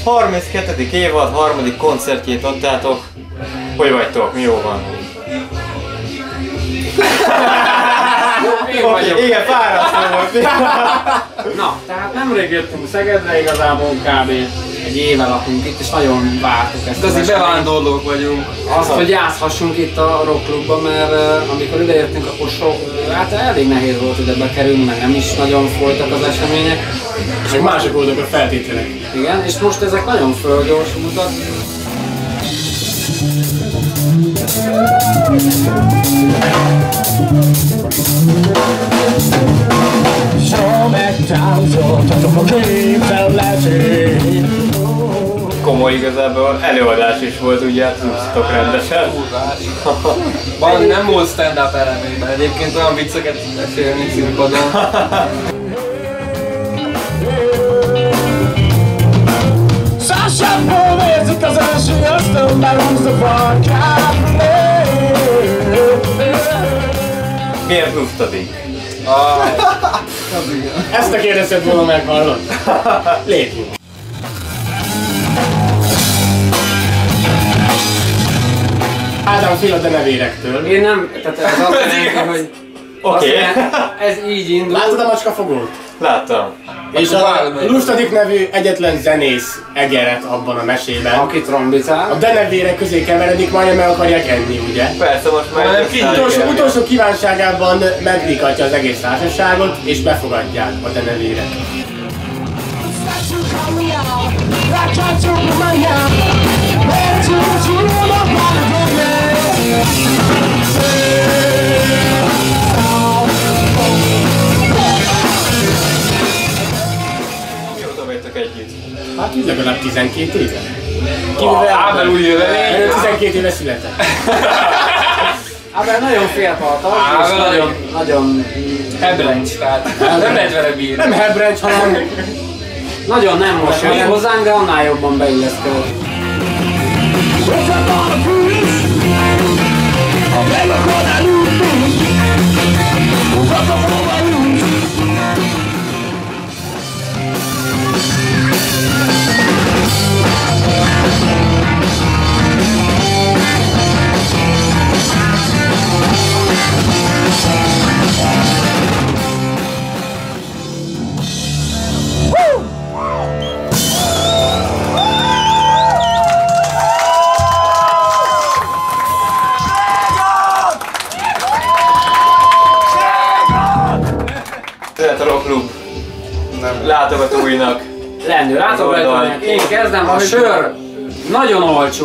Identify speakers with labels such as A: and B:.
A: 32. évad harmadik koncertjét adtátok. Hogy vagytok? Mi jó van? Igen, fárasztó volt.
B: Na, tehát nemrég jöttünk Szegedre, igazából kb. Egy éve lakunk itt, és nagyon vártuk ezt.
C: Igazi bevándorlók vagyunk.
B: Azt, hogy játszhassunk itt a rockklubban, mert amikor idejöttünk, akkor hát elég nehéz volt ide bekerülni, meg nem is nagyon folytak az események.
D: És még mások voltak a feltételek.
B: Igen, és most ezek nagyon fölgyorsultak.
A: Komoly igazából előadás is volt, ugye tudtok rendesen.
C: Valami nem volt stand-up elemében, egyébként olyan vicceket mesélni színpadon.
A: Miért húztadik?
D: Ezt a kérdezted volna meghallott. Lépjünk. Ádám fél a denevérektől.
B: Én nem, tehát ez azt jelenti, hogy
A: Oké.
B: ez így indul.
D: Látod a macskafogót?
A: Láttam.
D: És a Lustadik nevű egyetlen zenész egeret abban a mesében.
B: Aki trombitál.
D: A denevérek közé keveredik, majdnem el akarják enni, ugye?
A: Persze, most már
D: Utolsó kívánságában meglikatja az egész társaságot, és befogadják a denevérek.
A: Mióta vagytok együtt?
D: Hát így legalább 12 éve.
C: Ábel új jövevény.
D: 12 éve született.
B: Ábel nagyon fiatal,
C: Ábel
B: nagyon
C: Hebrencs, tehát nem lehet vele bírni.
D: Nem hebrencs, hanem
B: nagyon nem mosolyog hozzánk, de annál jobban beilleszkedett.
A: Lehet a rockklub látogatóinak.
B: Lendő, látogatóinak. Én kezdem, a sör nagyon olcsó.